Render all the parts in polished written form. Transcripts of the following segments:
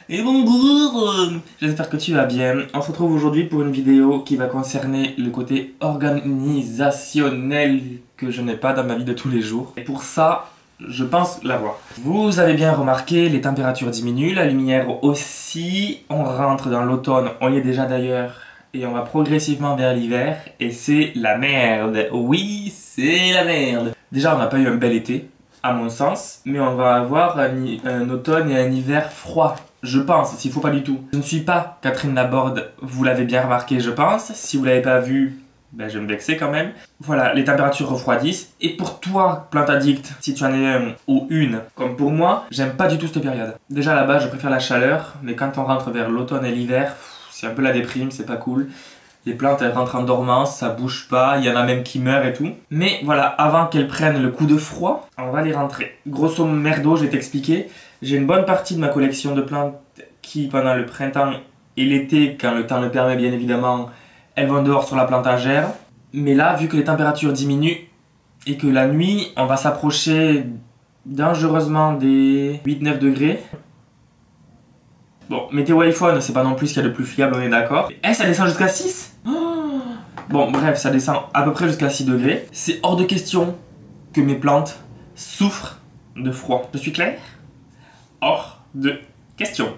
Et bonjour, j'espère que tu vas bien. On se retrouve aujourd'hui pour une vidéo qui va concerner le côté organisationnel que je n'ai pas dans ma vie de tous les jours. Et pour ça, je pense l'avoir. Vous avez bien remarqué, les températures diminuent, la lumière aussi. On rentre dans l'automne, on y est déjà d'ailleurs. Et on va progressivement vers l'hiver. Et c'est la merde. Oui, c'est la merde. Déjà, on n'a pas eu un bel été, à mon sens. Mais on va avoir un automne et un hiver froid. Je pense, s'il faut pas du tout. Je ne suis pas Catherine Laborde, vous l'avez bien remarqué, je pense. Si vous l'avez pas vu, ben je vais me vexer quand même. Voilà, les températures refroidissent. Et pour toi, plante addict, si tu en es un ou une, comme pour moi, j'aime pas du tout cette période. Déjà là-bas, je préfère la chaleur, mais quand on rentre vers l'automne et l'hiver, c'est un peu la déprime, c'est pas cool. Les plantes, elles rentrent en dormance, ça bouge pas, il y en a même qui meurent et tout. Mais voilà, avant qu'elles prennent le coup de froid, on va les rentrer. Grosso merdo, je vais t'expliquer. J'ai une bonne partie de ma collection de plantes qui, pendant le printemps et l'été, quand le temps le permet bien évidemment, elles vont dehors sur la plantagère. Mais là, vu que les températures diminuent et que la nuit, on va s'approcher dangereusement des 8-9 degrés. Bon, météo iPhone, c'est pas non plus ce qu'il y a de plus fiable, on est d'accord. Eh, ça descend jusqu'à 6 ? Bon, bref, ça descend à peu près jusqu'à 6 degrés. C'est hors de question que mes plantes souffrent de froid. Je suis clair ? Hors de question.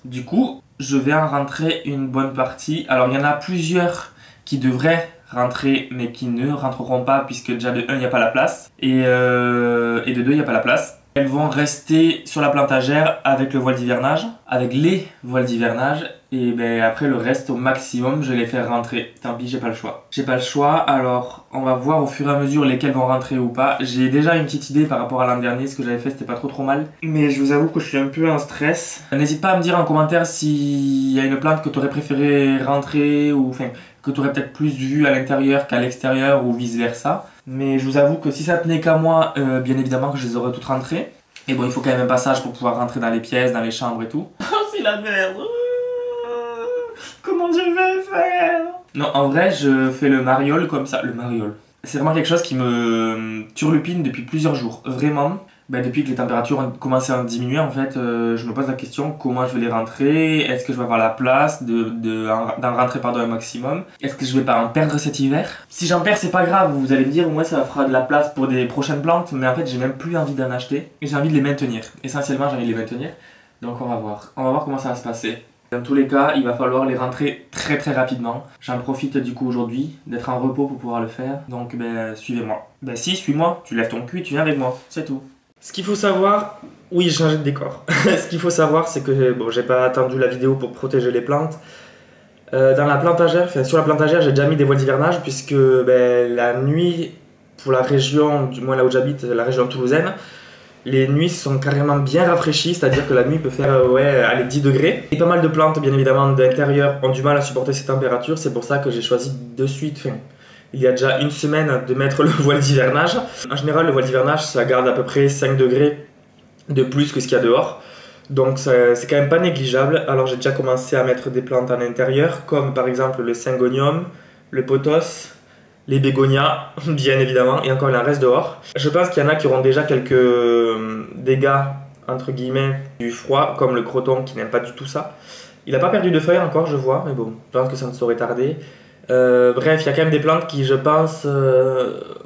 Du coup, je vais en rentrer une bonne partie. Alors, il y en a plusieurs qui devraient rentrer, mais qui ne rentreront pas, puisque déjà de 1, il n'y a pas la place. Et de 2, il n'y a pas la place. Elles vont rester sur la plantagère avec le voile d'hivernage, avec les voiles d'hivernage. Et ben après le reste au maximum, je vais les faire rentrer. Tant pis, j'ai pas le choix. J'ai pas le choix, alors on va voir au fur et à mesure lesquelles vont rentrer ou pas. J'ai déjà une petite idée par rapport à l'an dernier, ce que j'avais fait c'était pas trop mal. Mais je vous avoue que je suis un peu en stress. N'hésite pas à me dire en commentaire s'il y a une plante que tu aurais préféré rentrer ou enfin que tu aurais peut-être plus vu à l'intérieur qu'à l'extérieur ou vice versa. Mais je vous avoue que si ça tenait qu'à moi, bien évidemment que je les aurais toutes rentrées. Et bon, il faut quand même un passage pour pouvoir rentrer dans les pièces, dans les chambres et tout. Oh, c'est la merde. Comment je vais faire? Non, en vrai, je fais le mariole comme ça. Le mariole. C'est vraiment quelque chose qui me turlupine depuis plusieurs jours. Vraiment. Ben, depuis que les températures ont commencé à diminuer, en fait, je me pose la question comment je vais les rentrer. Est-ce que je vais avoir la place d'en rentrer un maximum? Est-ce que je vais pas en perdre cet hiver? Si j'en perds, c'est pas grave. Vous allez me dire, moi, ça fera de la place pour des prochaines plantes. Mais en fait, j'ai même plus envie d'en acheter. Et j'ai envie de les maintenir. Essentiellement, j'ai envie de les maintenir. Donc, on va voir. On va voir comment ça va se passer. Dans tous les cas, il va falloir les rentrer très rapidement. J'en profite du coup aujourd'hui d'être en repos pour pouvoir le faire. Donc, ben, suivez-moi. Ben si, suis-moi. Tu lèves ton cul, tu viens avec moi. C'est tout. Ce qu'il faut savoir, oui, j'ai changé de décor. Ce qu'il faut savoir, c'est que bon, j'ai pas attendu la vidéo pour protéger les plantes. Dans la plantagère, enfin, sur la plantagère, j'ai déjà mis des voiles d'hivernage puisque ben, la nuit, pour la région, du moins là où j'habite, la région toulousaine, les nuits sont carrément bien rafraîchies, c'est-à-dire que la nuit peut faire allez, 10 degrés. Et pas mal de plantes, bien évidemment, d'intérieur ont du mal à supporter ces températures. C'est pour ça que j'ai choisi de suite, enfin, il y a déjà une semaine, de mettre le voile d'hivernage. En général, le voile d'hivernage, ça garde à peu près 5 degrés de plus que ce qu'il y a dehors. Donc c'est quand même pas négligeable. Alors j'ai déjà commencé à mettre des plantes en intérieur, comme par exemple le syngonium, le pothos, les bégonias, bien évidemment, et encore il en reste dehors. Je pense qu'il y en a qui auront déjà quelques dégâts, entre guillemets, du froid, comme le croton qui n'aime pas du tout ça. Il n'a pas perdu de feuilles encore, je vois, mais bon, je pense que ça ne saurait tarder. Bref, il y a quand même des plantes qui, je pense,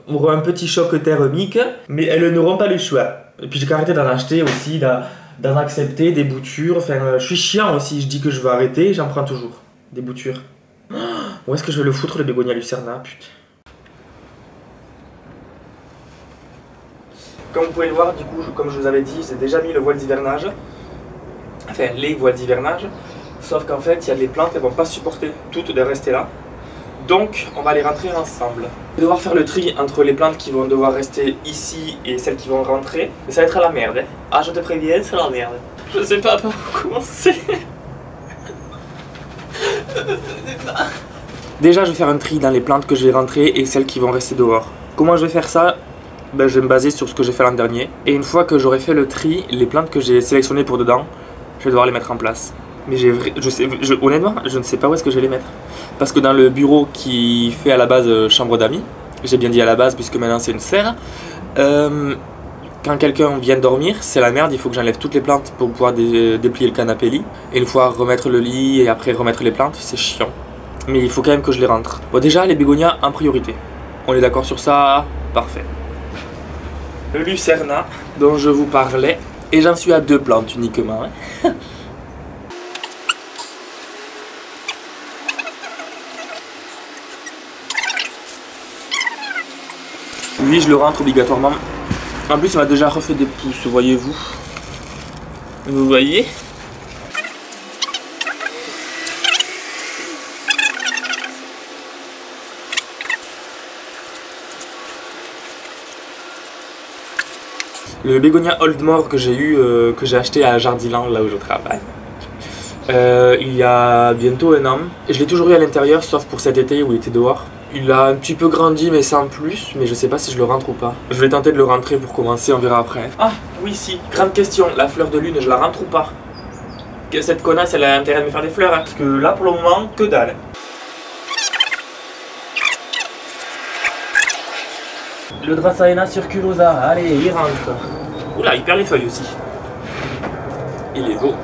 auront un petit choc thermique, mais elles n'auront pas le choix. Et puis j'ai arrêté d'en acheter aussi, d'en accepter des boutures. Enfin, je suis chiant aussi, je dis que je veux arrêter, j'en prends toujours. Des boutures. Où est-ce que je vais le foutre, le bégonia lucerna, putain. Comme vous pouvez le voir, du coup, comme je vous avais dit, j'ai déjà mis le voile d'hivernage. Enfin, les voiles d'hivernage. Sauf qu'en fait, il y a des plantes, elles vont pas supporter toutes de rester là. Donc, on va les rentrer ensemble. Je vais devoir faire le tri entre les plantes qui vont devoir rester ici et celles qui vont rentrer. Mais ça va être à la merde. Hein. Ah, je te préviens, c'est la merde. Je sais pas par où commencer. Déjà, je vais faire un tri dans les plantes que je vais rentrer et celles qui vont rester dehors. Comment je vais faire ça? Ben, je vais me baser sur ce que j'ai fait l'an dernier. Et une fois que j'aurai fait le tri, les plantes que j'ai sélectionnées pour dedans, je vais devoir les mettre en place. Mais honnêtement, je ne sais pas où est-ce que je vais les mettre. Parce que dans le bureau qui fait à la base chambre d'amis, j'ai bien dit à la base puisque maintenant c'est une serre, Quand quelqu'un vient dormir, c'est la merde, il faut que j'enlève toutes les plantes pour pouvoir déplier le canapé lit. Et une fois remettre le lit et après remettre les plantes, c'est chiant. Mais il faut quand même que je les rentre. Bon, déjà, les bégonias en priorité. On est d'accord sur ça? Parfait. Le lucerna dont je vous parlais. Et j'en suis à 2 plantes uniquement. Hein. Lui, je le rentre obligatoirement. En plus, il m'a déjà refait des pousses, voyez-vous. Vous voyez? Le bégonia Oldmore que j'ai eu, que j'ai acheté à Jardiland, là où je travaille. Il y a bientôt 1 an. Et je l'ai toujours eu à l'intérieur, sauf pour cet été où il était dehors. Il a un petit peu grandi, mais sans plus. Mais je sais pas si je le rentre ou pas. Je vais tenter de le rentrer pour commencer, on verra après. Ah, oui, si. Grande question, la fleur de lune, je la rentre ou pas? Que cette connasse, elle a intérêt de me faire des fleurs, hein, parce que là, pour le moment, que dalle. Le Dracæna circulosa, allez, il rentre. Oula, il perd les feuilles aussi. Il est beau.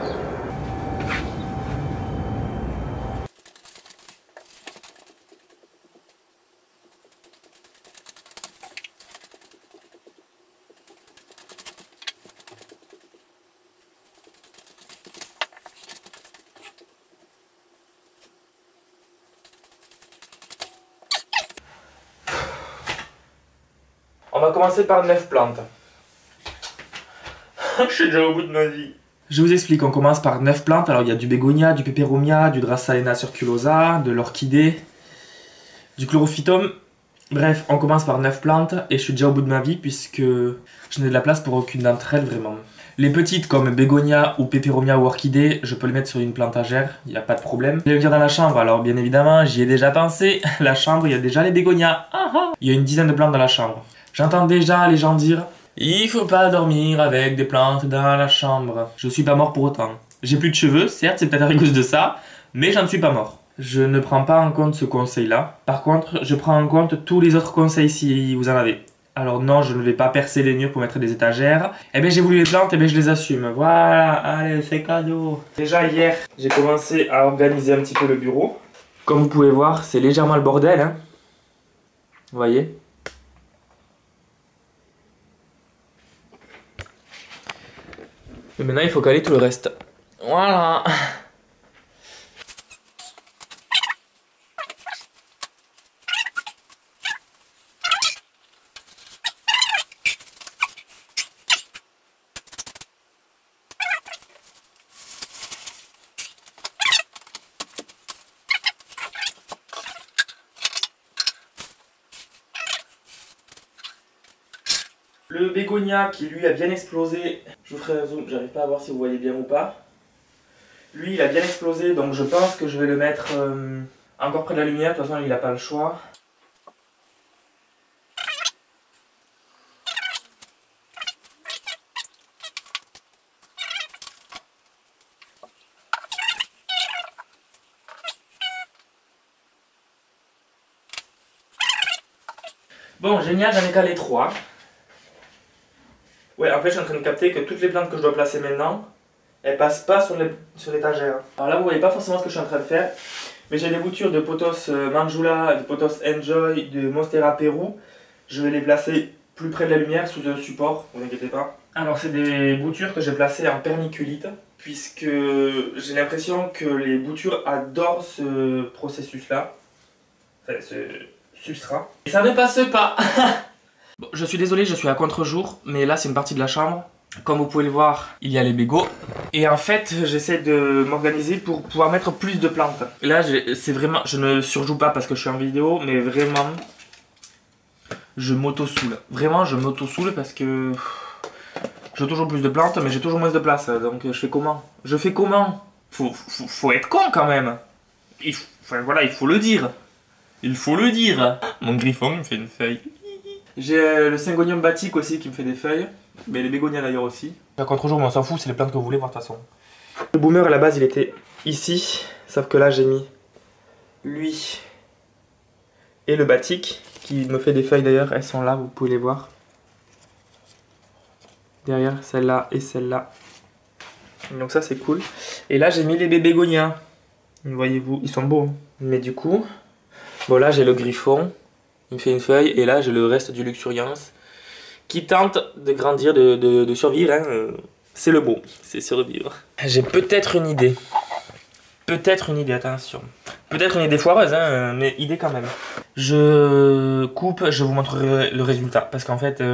On va commencer par 9 plantes. Je suis déjà au bout de ma vie. Je vous explique, on commence par 9 plantes. Alors il y a du bégonia, du peperomia, du Dracæna circulosa, de l'orchidée, du chlorophytum. Bref, on commence par 9 plantes et je suis déjà au bout de ma vie puisque je n'ai de la place pour aucune d'entre elles vraiment. Les petites comme bégonia ou peperomia ou orchidée, je peux les mettre sur une plantagère, il n'y a pas de problème. Je vais venir dans la chambre, alors bien évidemment, j'y ai déjà pensé. La chambre, il y a déjà les bégonias. Il y a une dizaine de plantes dans la chambre. J'entends déjà les gens dire « Il faut pas dormir avec des plantes dans la chambre ». Je suis pas mort pour autant. J'ai plus de cheveux, certes, c'est peut-être à cause de ça, mais j'en suis pas mort. Je ne prends pas en compte ce conseil-là. Par contre, je prends en compte tous les autres conseils si vous en avez. Alors non, je ne vais pas percer les murs pour mettre des étagères. Eh bien, j'ai voulu les plantes, eh bien, je les assume. Voilà, allez, c'est cadeau. Déjà, hier, j'ai commencé à organiser un petit peu le bureau. Comme vous pouvez voir, c'est légèrement le bordel, hein. Vous voyez ? Mais maintenant, il faut caler tout le reste. Voilà. Le bégonia qui lui a bien explosé, je vous ferai un zoom, j'arrive pas à voir si vous voyez bien ou pas. Lui il a bien explosé donc je pense que je vais le mettre encore près de la lumière, de toute façon il n'a pas le choix. Bon génial, j'en ai calé 3. Ouais, en fait, je suis en train de capter que toutes les plantes que je dois placer maintenant, elles passent pas sur l'étagère. Alors là, vous voyez pas forcément ce que je suis en train de faire, mais j'ai des boutures de Pothos Manjula, de Pothos Enjoy, de Monstera Peru. Je vais les placer plus près de la lumière, sous un support, ne vous inquiétez pas. Alors, c'est des boutures que j'ai placées en perniculite, puisque j'ai l'impression que les boutures adorent ce processus-là, enfin, ce substrat. Et ça ne passe pas. Bon, je suis désolé, je suis à contre-jour, mais là c'est une partie de la chambre. Comme vous pouvez le voir, il y a les bégots. Et en fait, j'essaie de m'organiser pour pouvoir mettre plus de plantes. Là, c'est vraiment, je ne surjoue pas parce que je suis en vidéo, mais vraiment, je m'auto-soule. Vraiment, je m'auto-soule parce que j'ai toujours plus de plantes, mais j'ai toujours moins de place. Donc je fais comment? Je fais comment? Faut être con quand même. Enfin voilà, il faut le dire. Il faut le dire. Mon griffon me fait une feuille. J'ai le Syngonium batique aussi qui me fait des feuilles, mais les bégonias d'ailleurs aussi. À contre-jour, mais on s'en fout, c'est les plantes que vous voulez voir de toute façon. Le boomer à la base il était ici, sauf que là j'ai mis lui et le batique qui me fait des feuilles d'ailleurs, elles sont là, vous pouvez les voir. derrière celle-là et celle-là. Donc ça c'est cool. Et là j'ai mis les bébégonias. Voyez-vous, ils sont beaux. Mais du coup, bon là j'ai le griffon, il me fait une feuille et là j'ai le reste du luxuriance qui tente de grandir, de survivre. Hein. C'est le beau, c'est survivre. J'ai peut-être une idée. Peut-être une idée, attention. Peut-être une idée foireuse, hein, mais idée quand même. Je coupe, je vous montrerai le résultat. Parce qu'en fait, ça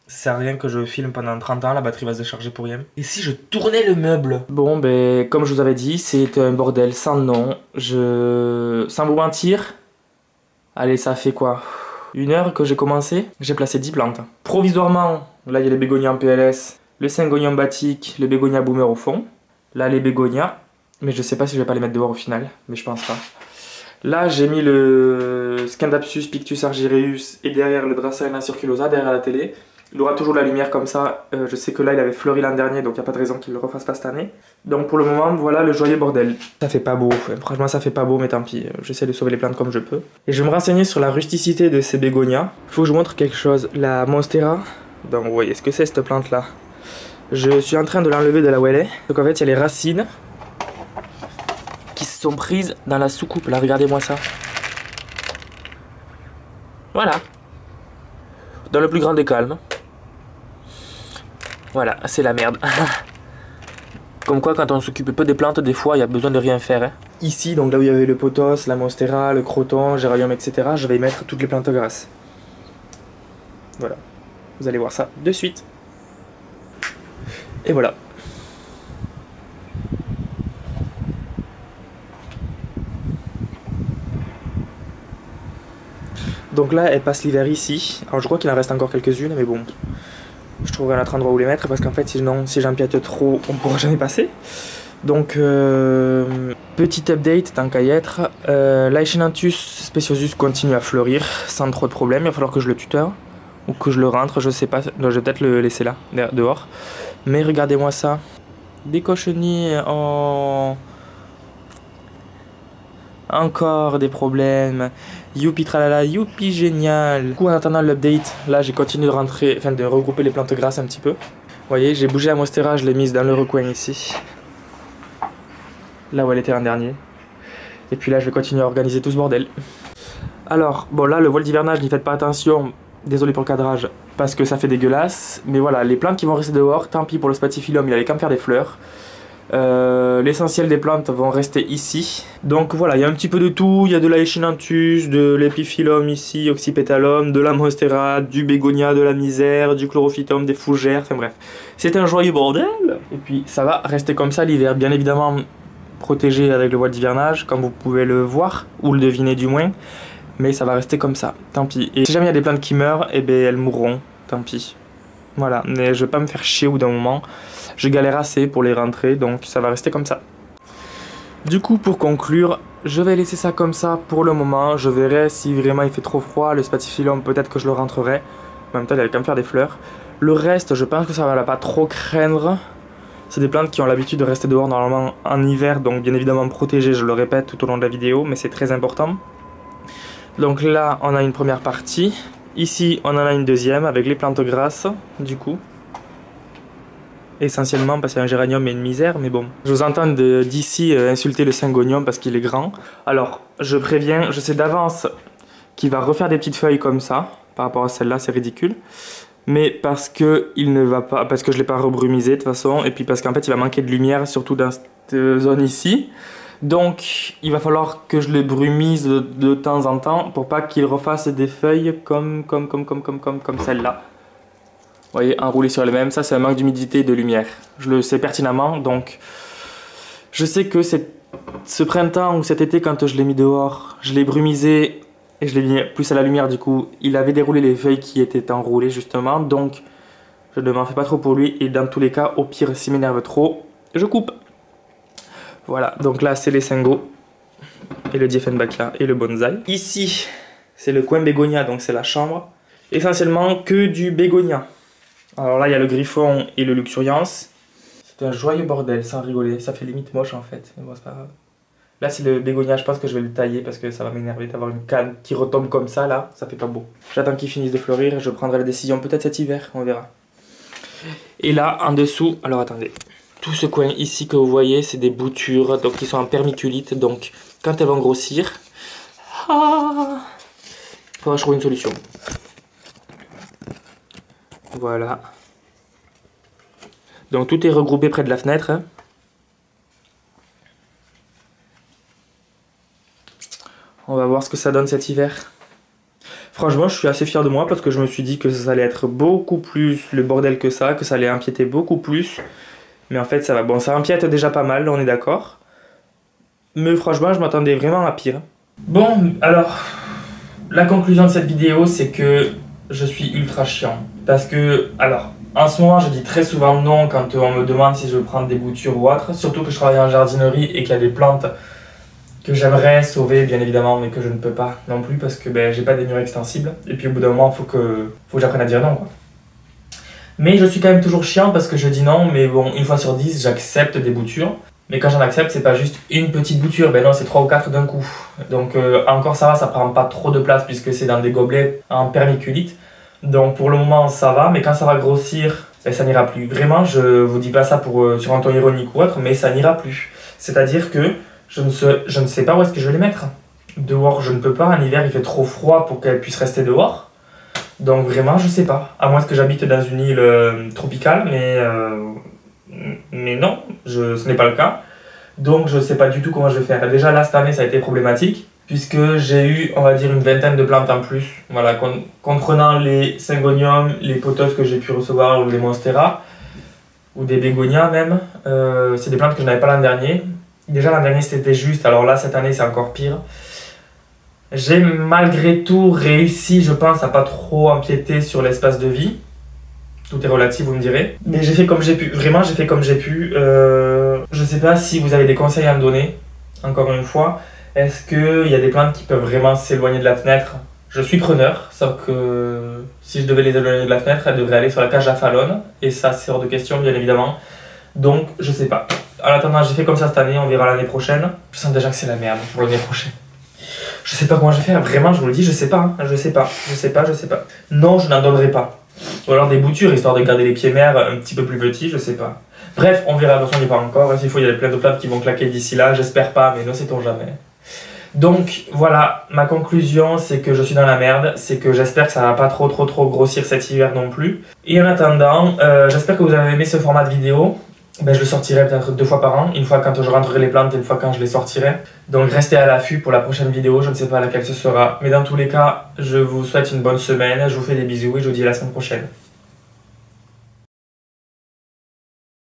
sert à rien que je filme pendant 30 ans, la batterie va se décharger pour rien. Et si je tournais le meuble? Bon, ben, comme je vous avais dit, c'est un bordel sans nom. Sans vous mentir, allez, ça fait quoi? 1 heure que j'ai commencé, j'ai placé 10 plantes. Provisoirement, là il y a les bégonias en PLS, le syngonium batik, le bégonia boomer au fond. Là les bégonias, mais je sais pas si je vais pas les mettre dehors au final, mais je pense pas. Là j'ai mis le Scindapsus pictus argyreus et derrière le Dracæna circulosa derrière la télé. Il aura toujours la lumière comme ça, je sais que là il avait fleuri l'an dernier donc il n'y a pas de raison qu'il le refasse pas cette année. Donc pour le moment voilà le joyeux bordel. Ça fait pas beau, franchement ça fait pas beau mais tant pis, j'essaie de sauver les plantes comme je peux. Et je vais me renseigner sur la rusticité de ces bégonias. Il faut que je vous montre quelque chose, la monstera, donc vous voyez ce que c'est cette plante là. Je suis en train de l'enlever de là où elle est, donc en fait il y a les racines qui sont prises dans la soucoupe là, regardez-moi ça. Voilà, dans le plus grand des calmes. Voilà, c'est la merde. Comme quoi, quand on s'occupe peu des plantes, des fois, il y a besoin de rien faire. Hein. Ici, donc là où il y avait le pothos, la monstera, le croton, géranium, etc., je vais y mettre toutes les plantes grasses. Voilà. Vous allez voir ça de suite. Et voilà. Donc là, elle passe l'hiver ici. Alors je crois qu'il en reste encore quelques-unes, mais bon. Je trouverai un autre endroit où les mettre parce qu'en fait sinon si j'empiète trop on ne pourra jamais passer. Donc petit update tant qu'à y être, l'Aechinanthus speciosus continue à fleurir sans trop de problème. Il va falloir que je le tuteur ou que je le rentre, je sais pas, non, je vais peut-être le laisser là dehors. Mais regardez-moi ça, des cochenilles en... Encore des problèmes. Youpi tralala, youpi génial. Du coup en attendant l'update, là j'ai continué de rentrer, enfin de regrouper les plantes grasses un petit peu. Vous voyez, j'ai bougé la monstera, je l'ai mise dans le recoin ici. Là où elle était l'an dernier. Et puis là je vais continuer à organiser tout ce bordel. Alors, bon là le voile d'hivernage, n'y faites pas attention. Désolé pour le cadrage, parce que ça fait dégueulasse. Mais voilà, les plantes qui vont rester dehors, tant pis pour le spathiphyllum, il avait qu'à me faire des fleurs. L'essentiel des plantes vont rester ici. Donc voilà, il y a un petit peu de tout. Il y a de l'Aechinanthus, de l'Epiphyllum ici, Oxypetalum, de la Monstera, du Bégonia, de la Misère, du Chlorophytum, des fougères, enfin bref. C'est un joyeux bordel. Et puis ça va rester comme ça l'hiver, bien évidemment protégé avec le voile d'hivernage, comme vous pouvez le voir, ou le deviner du moins. Mais ça va rester comme ça, tant pis. Et si jamais il y a des plantes qui meurent, eh bien elles mourront, tant pis. Voilà, mais je vais pas me faire chier au bout d'un moment. Je galère assez pour les rentrer, donc ça va rester comme ça. Du coup, pour conclure, je vais laisser ça comme ça pour le moment. Je verrai si vraiment il fait trop froid, le spathiphyllum, peut-être que je le rentrerai. En même temps, il avait qu'à me faire des fleurs. Le reste, je pense que ça va pas trop craindre. C'est des plantes qui ont l'habitude de rester dehors normalement en hiver, donc bien évidemment protégées, je le répète tout au long de la vidéo, mais c'est très important. Donc là, on a une première partie. Ici, on en a une deuxième avec les plantes grasses, du coup. Essentiellement parce qu'il y a un géranium et une misère, mais bon. Je vous entends d'ici insulter le syngonium parce qu'il est grand. Alors, je préviens, je sais d'avance qu'il va refaire des petites feuilles comme ça. Par rapport à celle-là, c'est ridicule. Mais parce que il ne va pas, parce que je ne l'ai pas rebrumisé de toute façon, et puis parce qu'en fait il va manquer de lumière, surtout dans cette zone ici. Donc il va falloir que je le brumise de temps en temps pour pas qu'il refasse des feuilles comme celle-là. Vous voyez, enroulé sur elle-même, ça c'est un manque d'humidité et de lumière. Je le sais pertinemment, donc je sais que ce printemps ou cet été, quand je l'ai mis dehors, je l'ai brumisé et je l'ai mis plus à la lumière, du coup, il avait déroulé les feuilles qui étaient enroulées justement, donc je ne m'en fais pas trop pour lui, et dans tous les cas, au pire, s'il m'énerve trop, je coupe. Voilà, donc là c'est les Syngo, et le Dieffenbachia et le bonsaï. Ici, c'est le coin bégonia, donc c'est la chambre. Essentiellement que du bégonia. Alors là, il y a le griffon et le luxuriance. C'est un joyeux bordel, sans rigoler. Ça fait limite moche en fait, mais bon, c'est pas grave. Là, c'est le bégonia, je pense que je vais le tailler parce que ça va m'énerver d'avoir une canne qui retombe comme ça, là. Ça fait pas beau. J'attends qu'il finisse de fleurir et je prendrai la décision peut-être cet hiver, on verra. Et là, en dessous, alors attendez, tout ce coin ici que vous voyez, c'est des boutures, donc qui sont en permiculite. Donc, quand elles vont grossir, il faudra que je trouve une solution. Voilà. Donc, tout est regroupé près de la fenêtre. Hein. On va voir ce que ça donne cet hiver. Franchement, je suis assez fier de moi parce que je me suis dit que ça allait être beaucoup plus le bordel que ça allait empiéter beaucoup plus. Mais en fait, ça va. Bon, ça empiète déjà pas mal, on est d'accord. Mais franchement, je m'attendais vraiment à pire. Bon, alors, la conclusion de cette vidéo, c'est que je suis ultra chiant. Parce que, alors, en ce moment, je dis très souvent non quand on me demande si je veux prendre des boutures ou autre. Surtout que je travaille en jardinerie et qu'il y a des plantes que j'aimerais sauver, bien évidemment, mais que je ne peux pas non plus parce que ben, j'ai pas des murs extensibles. Et puis au bout d'un moment, il faut que j'apprenne à dire non, quoi. Mais je suis quand même toujours chiant parce que je dis non, mais bon, une fois sur 10, j'accepte des boutures. Mais quand j'en accepte, c'est pas juste une petite bouture, ben non, c'est 3 ou 4 d'un coup. Donc encore ça va, ça prend pas trop de place puisque c'est dans des gobelets en permiculite. Donc pour le moment, ça va, mais quand ça va grossir, ben, ça n'ira plus. Vraiment, je vous dis pas ça sur un ton ironique ou autre, mais ça n'ira plus. C'est-à-dire que je ne sais pas où est-ce que je vais les mettre. Dehors, je ne peux pas. En hiver, il fait trop froid pour qu'elles puissent rester dehors. Donc vraiment, je sais pas. À moins que j'habite dans une île tropicale, mais non, ce n'est pas le cas. Donc je sais pas du tout comment je vais faire. Déjà là, cette année, ça a été problématique. Puisque j'ai eu, on va dire, une vingtaine de plantes en plus. Voilà, comprenant les syngoniums, les pothos que j'ai pu recevoir, ou les monstera, ou des bégonias même. C'est des plantes que je n'avais pas l'an dernier. Déjà l'an dernier c'était juste, alors là cette année c'est encore pire. J'ai malgré tout réussi, je pense, à pas trop empiéter sur l'espace de vie. Tout est relatif, vous me direz. Mais j'ai fait comme j'ai pu, vraiment j'ai fait comme j'ai pu. Je sais pas si vous avez des conseils à me donner, encore une fois. Est-ce qu'il y a des plantes qui peuvent vraiment s'éloigner de la fenêtre? Je suis preneur, sauf que si je devais les éloigner de la fenêtre, elles devraient aller sur la cage à Fallon. Et ça c'est hors de question, bien évidemment. Donc je sais pas. En attendant, j'ai fait comme ça cette année, on verra l'année prochaine. Je sens déjà que c'est la merde pour l'année prochaine. Je sais pas comment je vais faire, vraiment, je vous le dis, je sais pas. Hein. Je sais pas. Non, je n'en donnerai pas. Ou alors des boutures, histoire de garder les pieds mères un petit peu plus petits, je sais pas. Bref, on verra, attention, on n'y est pas encore. S'il faut, il y a plein de plantes qui vont claquer d'ici là, j'espère pas, mais ne sait-on jamais. Donc voilà, ma conclusion, c'est que je suis dans la merde, c'est que j'espère que ça va pas trop grossir cet hiver non plus. Et en attendant, j'espère que vous avez aimé ce format de vidéo. Ben, je le sortirai peut-être 2 fois par an, une fois quand je rentrerai les plantes et une fois quand je les sortirai. Donc restez à l'affût pour la prochaine vidéo, je ne sais pas laquelle ce sera. Mais dans tous les cas, je vous souhaite une bonne semaine, je vous fais des bisous et je vous dis à la semaine prochaine.